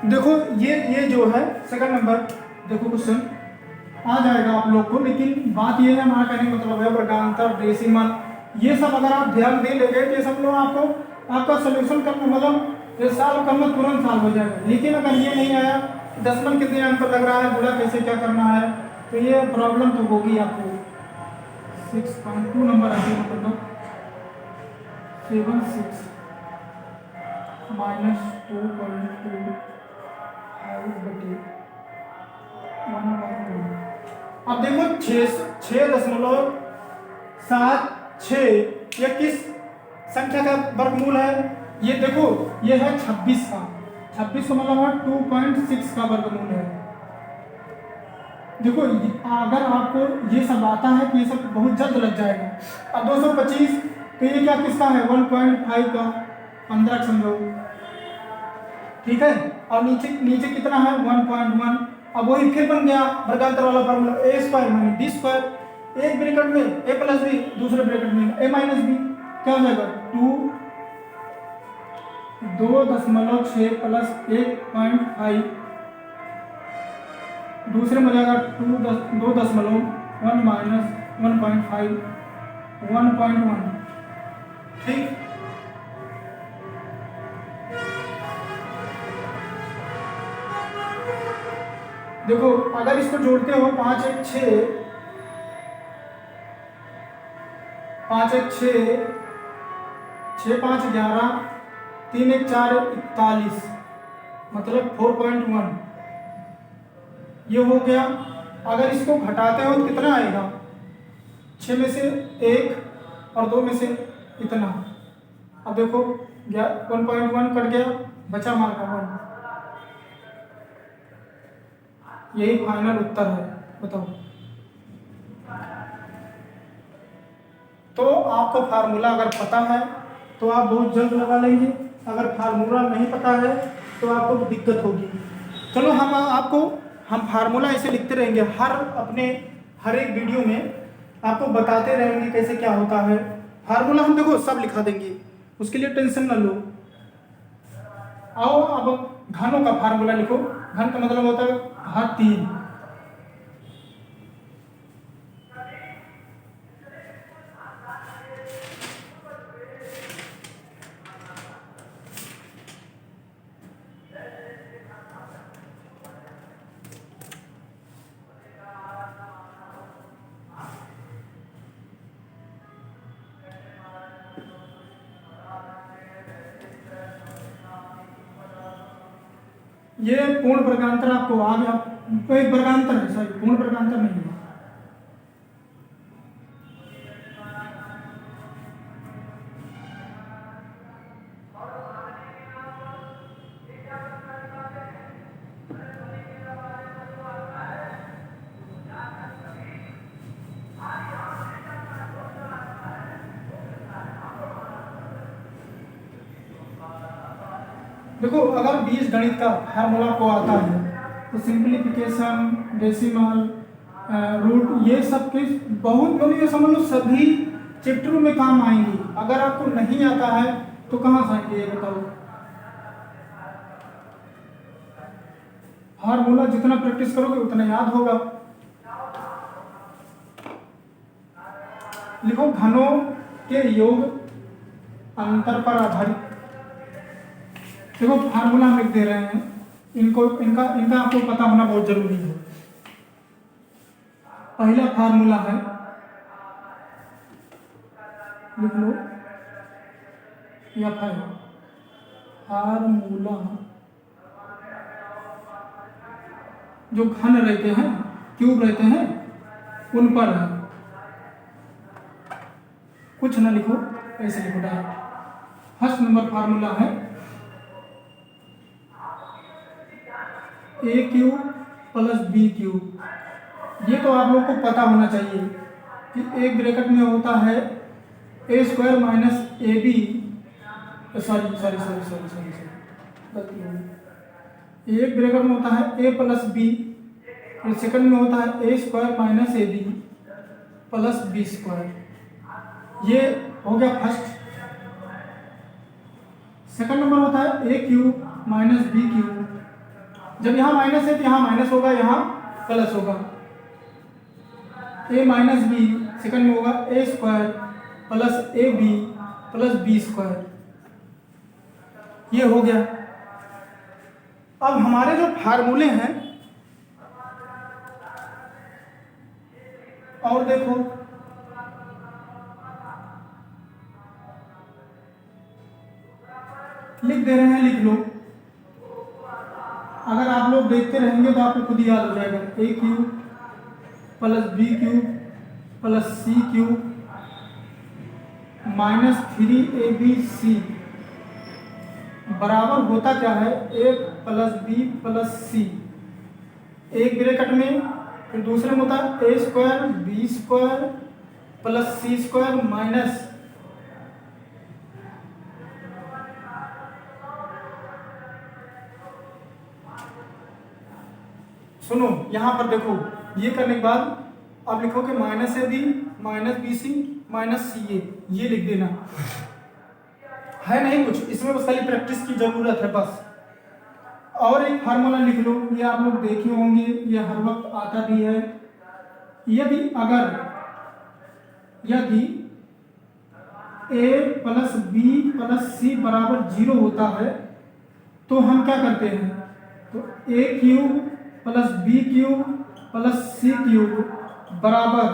देखो ये जो है सेकंड नंबर, देखो क्वेश्चन आ जाएगा आप लोग को, लेकिन बात ये है, हमारा कहने का मतलब है वर्गांतर, डेसिमल, ये सब अगर आप ध्यान दे लेंगे तो ये सब लोग आपका सोल्यूशन करना, मतलब ये सॉल्व करना तुरंत सॉल्व हो जाएगा। लेकिन अगर ये नहीं आया, दशमलव कितने अंक पर लग रहा है, गुणा कैसे क्या करना है, तो ये प्रॉब्लम तो होगी आपको। 6.2 नंबर है, मतलब 76 माइनस 2.2 अब देखो 6.76 ये किस संख्या का वर्गमूल है, ये देखो ये है 26 का, 26 का मतलब है 2.6 का वर्गमूल है। देखो अगर आपको ये सब आता है तो ये सब बहुत जल्द लग जाएगा। अब 225 तो ये क्या किसका है 1.5 का, 15 समझो, ठीक है। और नीचे कितना है 1.1। अब वही फिर बन गया वर्गांतर वाला फार्मूला, ए स्क्वायर माइनस बी स्क्वायर, एक ब्रैकेट में ए प्लस बी, दूसरे ब्रैकेट में ए माइनस बी, क्या हो जाएगा 2.6 प्लस 1.5, दूसरे में जाएगा 2.1 माइनस 1.5 1.1, ठीक। देखो अगर इसको जोड़ते हो 5 1 6 5 1 6 6 5 11 3 1 4 41, मतलब 4.1 ये हो गया। अगर इसको घटाते हो तो कितना आएगा, 6 में से 1 और 2 में से इतना। अब देखो 1.1 कट गया, बचा हमारा 1। यही फाइनल उत्तर है, बताओ। तो आपको फार्मूला अगर पता है तो आप बहुत जल्द लगा लेंगे, अगर फार्मूला नहीं पता है तो आपको दिक्कत होगी। चलो हम फार्मूला ऐसे लिखते रहेंगे, हर एक वीडियो में आपको बताते रहेंगे कैसे क्या होता है। फार्मूला हम देखो सब लिखा देंगे, उसके लिए टेंशन ना लो। आओ अब घनों का फार्मूला लिखो। घन का मतलब होता है घात 3। ये पूर्ण वर्गांतर आपको आ गया, एक वर्गांतर है, सॉरी पूर्ण वर्गांतर नहीं है। देखो अगर बीजगणित का फार्मूला को आता है तो सिंप्लीफिकेशन, डेसिमल, रूट, ये सब के बहुत बड़ी, ये समझ लो सभी चैप्टरों में काम आएंगी। अगर आपको नहीं आता है तो कहाँ से आएंगे ये बताओ। फार्मूला जितना प्रैक्टिस करोगे उतना याद होगा। लिखो घनों के योग अंतर पर आधारित। देखो फार्मूला हम लिख दे रहे हैं, इनका आपको पता होना बहुत जरूरी है। पहला फार्मूला है, लिख लो, या फार्मूला जो घन रहते हैं, क्यूब रहते हैं, उन पर है। कुछ ना लिखो, ऐसे लिखो डायरेक्ट। फर्स्ट नंबर फार्मूला है A cube plus B cube. ये तो आप लोग को पता होना चाहिए कि एक ब्रैकेट में होता है A square minus A B, sorry गलती हो गई। एक ब्रैकेट में होता है ए प्लस बी, और सेकंड में होता है A square minus A B plus B square. ये हो गया फर्स्ट। सेकंड नंबर होता है A cube minus B cube. जब यहाँ माइनस है तो यहाँ माइनस होगा, यहाँ प्लस होगा। ए माइनस बी, सेकंड में होगा A square plus A B plus B square. ये हो गया। अब हमारे जो फार्मूले हैं, और देखो लिख दे रहे हैं, लिख लो। अगर आप लोग देखते रहेंगे तो आपको खुद याद हो जाएगा। A cube plus B cube plus C cube minus 3ab बराबर होता क्या है, A plus B plus C. एक ब्रैकेट में, फिर दूसरे में होता है A square B square plus C square minus, सुनो यहां पर देखो, ये करने के बाद आप लिखोगे minus A B minus B C minus C A. ये लिख देना है, नहीं कुछ इसमें, बस खाली प्रैक्टिस की जरूरत है बस। और एक फार्मूला लिख लो, ये आप लोग देखे होंगे, ये हर वक्त आता भी है। यदि ए प्लस बी प्लस सी बराबर 0 होता है तो हम क्या करते हैं, तो A cube plus B cube plus C cube बराबर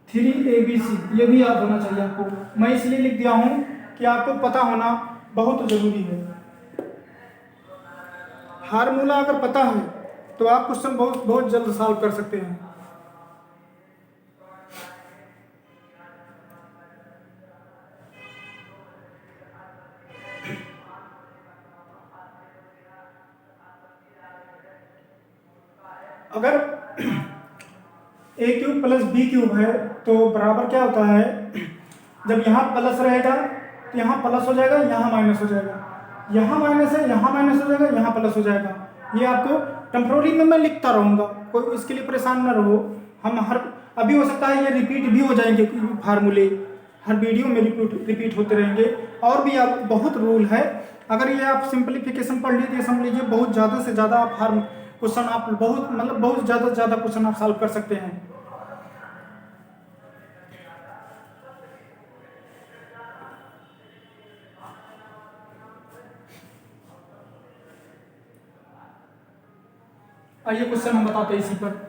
3abc। ये भी याद होना चाहिए आपको। मैं इसलिए लिख दिया हूं कि आपको पता होना बहुत जरूरी है। फार्मूला अगर पता है तो आप क्वेश्चन बहुत जल्द सॉल्व कर सकते हैं। अगर ए क्यूब प्लस बी क्यूब है तो बराबर क्या होता है, जब यहाँ प्लस रहेगा तो यहाँ प्लस हो जाएगा, यहाँ माइनस हो जाएगा, यहाँ माइनस है, यहाँ माइनस हो जाएगा, यहाँ प्लस हो जाएगा। ये आपको टेम्प्रोरी में मैं लिखता रहूँगा, कोई इसके लिए परेशान ना रहो। हम हर अभी हो सकता है ये रिपीट भी हो जाएंगे फार्मूले, हर वीडियो में रिपीट होते रहेंगे। और भी आप बहुत रूल है, अगर ये आप सिंप्लीफिकेशन पढ़ लीजिए, समझ लीजिए, बहुत ज़्यादा से ज़्यादा आप हर क्वेश्चन आप बहुत ज़्यादा से ज़्यादा क्वेश्चन आप सॉल्व कर सकते हैं। आइए क्वेश्चन हम बताते हैं इसी पर।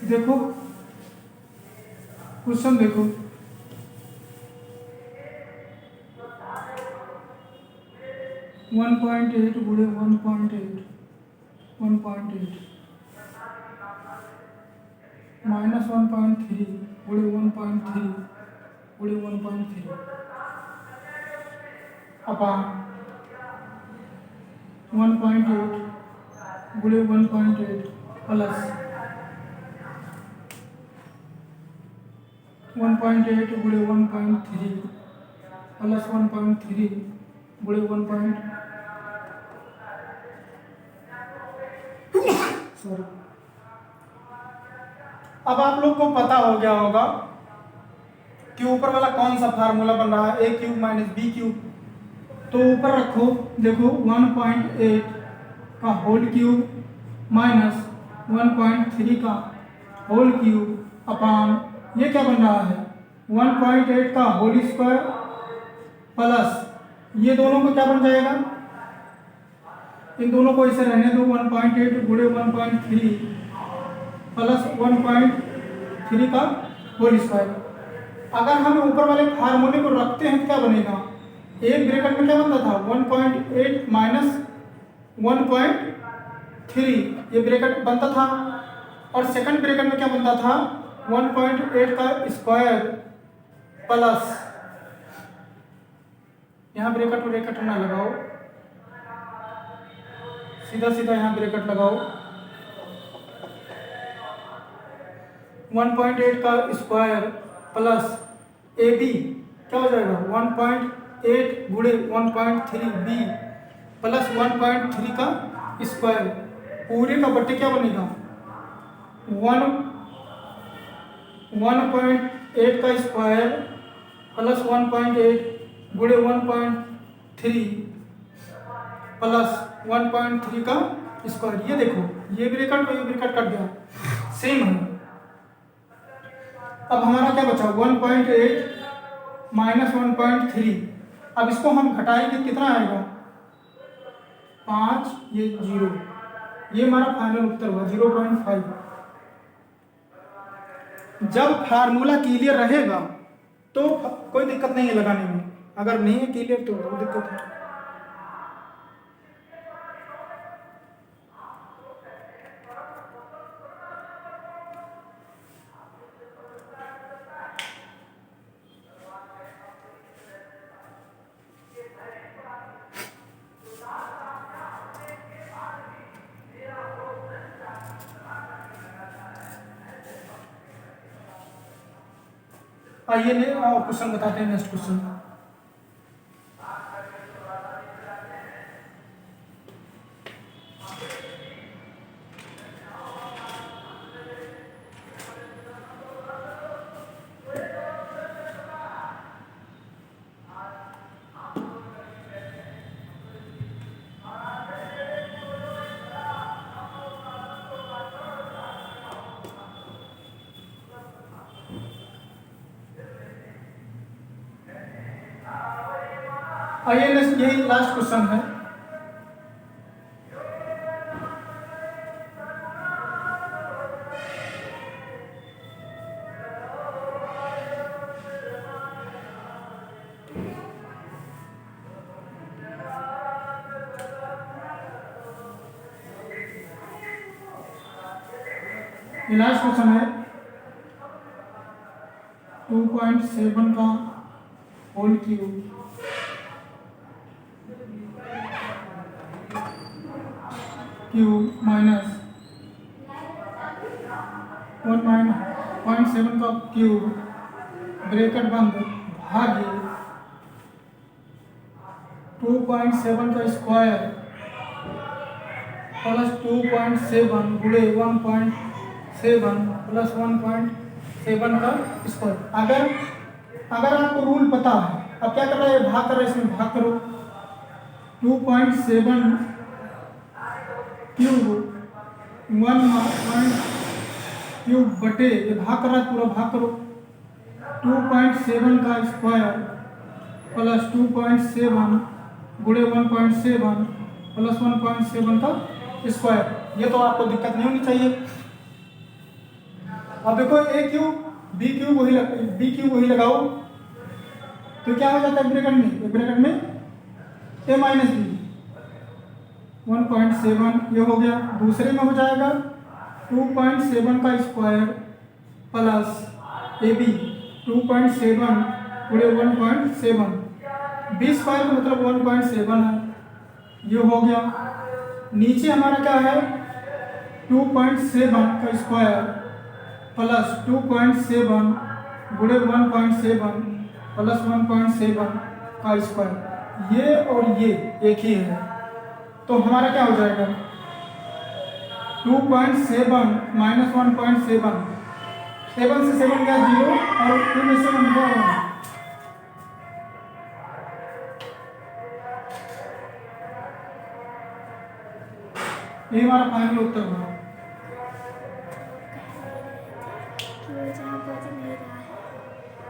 देखो क्वेश्चन देखो, वन पॉइंट एट गुणे 1.8 माइनस 1.3 गुणे 1.3 गुणे 1.3 अपॉन 1.8 गुणे 1.8 प्लस 1.8 गुणे 1.3 प्लस 1.3 गुणे 1. सॉरी, अब आप लोग को पता हो गया होगा कि ऊपर वाला कौन सा फार्मूला बन रहा है, A cube minus B cube. तो ऊपर रखो, देखो 1.8 का होल क्यूब माइनस 1.3 का होल क्यूब अपान ये क्या बन रहा है 1.8 का होल स्क्वायर प्लस ये दोनों को क्या बन जाएगा, इन दोनों को इसे रहने दो, 1.8 गुणे 1.3 प्लस 1.3 का होल स्क्वायर। अगर हम ऊपर वाले फार्मूले को रखते हैं तो क्या बनेगा, एक ब्रैकेट में क्या बनता था 1.8 माइनस 1.3 ये ब्रैकेट बनता था, और सेकंड ब्रैकेट में क्या बनता था 1.8 का स्क्वायर प्लस, यहाँ ब्रैकेट ना लगाओ, सीधा सीधा यहाँ ब्रैकेट लगाओ, 1.8 का स्क्वायर प्लस ए बी क्या हो जाएगा 1.8 गुणे 1.3 बी प्लस 1.3 का स्क्वायर, पूरे का बट्टे क्या बनेगा 1.8 का स्क्वायर प्लस 1.8 गुणे 1.3 प्लस 1.3 का स्क्वायर। ये देखो ये ब्रैकेट और ये ब्रैकेट कट गया, सेम है। अब हमारा क्या बचा 1.8 माइनस 1.3, अब इसको हम घटाएंगे कितना आएगा 5, ये 0, ये हमारा फाइनल उत्तर हुआ 0.5। जब फार्मूला क्लियर रहेगा तो कोई दिक्कत नहीं है लगाने में, अगर नहीं है क्लियर तो दिक्कत है। आइए ले क्वेश्चन बताते हैं, नेक्स्ट क्वेश्चन। आइए यही लास्ट क्वेश्चन है। ये लास्ट क्वेश्चन है 2.7 का होल क्यूब माइनस 1.7 का क्यूब ब्रैकेट बंद भागे 2.7 का स्क्वायर प्लस 2.7 गुणे 1.7 प्लस 1.7 का स्क्वायर। अगर आपको रूल पता है, अब क्या कर रहा है, भाग कर रहा है, इसमें भाग करो 2.7 क्यूब 1 क्यूब बटे, ये भाग कर रहा है, पूरा भाग करो 2.7 का स्क्वायर प्लस 2.7 गुणे 1.7 प्लस 1.7 का स्क्वायर। ये तो आपको दिक्कत नहीं होनी चाहिए। अब देखो ए क्यूब बी क्यूब वही लगाओ तो क्या हो जाता है ब्रैकेट में ए माइनस बी 1.7 ये हो गया। दूसरे में हो जाएगा 2.7 का स्क्वायर प्लस ए बी 2.7 गुणे 1.7 बी स्क्वायर का मतलब 1.7 है, ये हो गया। नीचे हमारा क्या है 2.7 का स्क्वायर प्लस 2.7 गुणे 1.7 प्लस 1.7 का स्क्वायर, ये और ये एक ही है, तो हमारा क्या हो जाएगा 2.7 माइनस 1.7, 7 से 7 गया 0 और 2 में से 1 गया 1। ये हमारा फाइनल उत्तर हुआ। वो जहाँ बज नहीं रहा है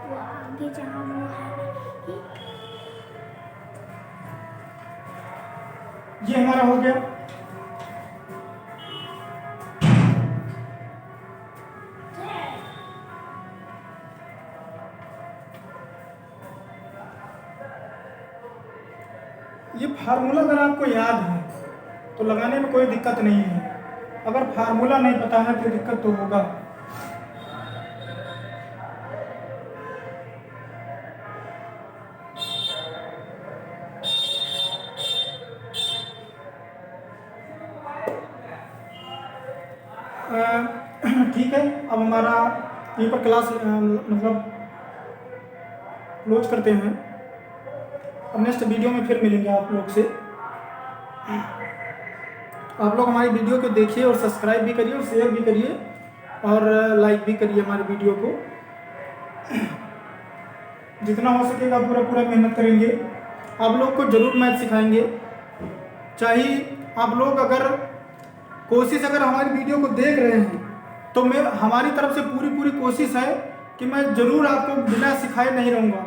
वो आगे जहाँ वो है ये हमारा हो गया। ये फार्मूला अगर आपको याद है तो लगाने में कोई दिक्कत नहीं है, अगर फार्मूला नहीं पता है तो दिक्कत तो होगा। ठीक है, अब हमारा यहीं पर क्लास मतलब क्लोज करते हैं। अब नेक्स्ट वीडियो में फिर मिलेंगे आप लोग से। आप लोग हमारी वीडियो को देखिए और सब्सक्राइब भी करिए और शेयर भी करिए और लाइक भी करिए हमारी वीडियो को। जितना हो सकेगा पूरा मेहनत करेंगे। आप लोग को ज़रूर मैथ सिखाएंगे। चाहे आप लोग अगर हमारी वीडियो को देख रहे हैं तो हमारी तरफ से पूरी कोशिश है कि मैं ज़रूर आपको बिना सिखाए नहीं रहूँगा।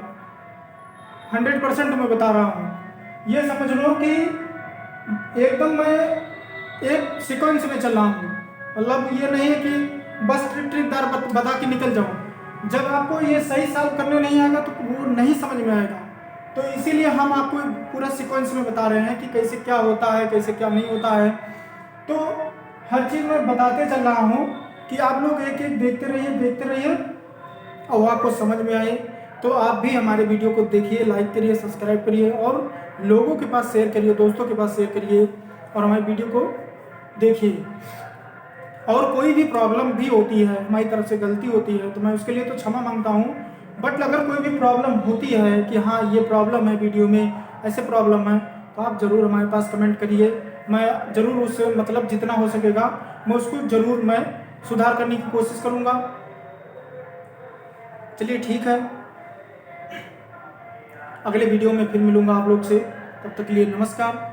100% मैं बता रहा हूँ। ये समझ लो कि एकदम मैं एक सीक्वेंस में चल रहा हूँ। मतलब ये नहीं है कि बस ट्रिक बता के निकल जाऊँ। जब आपको ये सही सॉल्व करने नहीं आएगा तो वो नहीं समझ में आएगा। तो इसीलिए हम आपको पूरा सीक्वेंस में बता रहे हैं कि कैसे क्या होता है, कैसे क्या नहीं होता है। तो हर चीज़ मैं बताते चल रहा हूँ कि आप लोग एक एक देखते रहिए और आपको समझ में आए। तो आप भी हमारे वीडियो को देखिए, लाइक करिए, सब्सक्राइब करिए और लोगों के पास शेयर करिए, दोस्तों के पास शेयर करिए और हमारी वीडियो को देखिए। और कोई भी प्रॉब्लम भी होती है, हमारी तरफ से गलती होती है तो मैं उसके लिए तो क्षमा मांगता हूँ। बट अगर कोई भी प्रॉब्लम होती है कि हाँ ये प्रॉब्लम है, वीडियो में ऐसे प्रॉब्लम है, तो आप ज़रूर हमारे पास कमेंट करिए। मैं ज़रूर उससे मतलब जितना हो सकेगा मैं उसको ज़रूर मैं सुधार करने की कोशिश करूँगा। चलिए ठीक है, अगले वीडियो में फिर मिलूँगा आप लोग से। तब तक के लिए नमस्कार।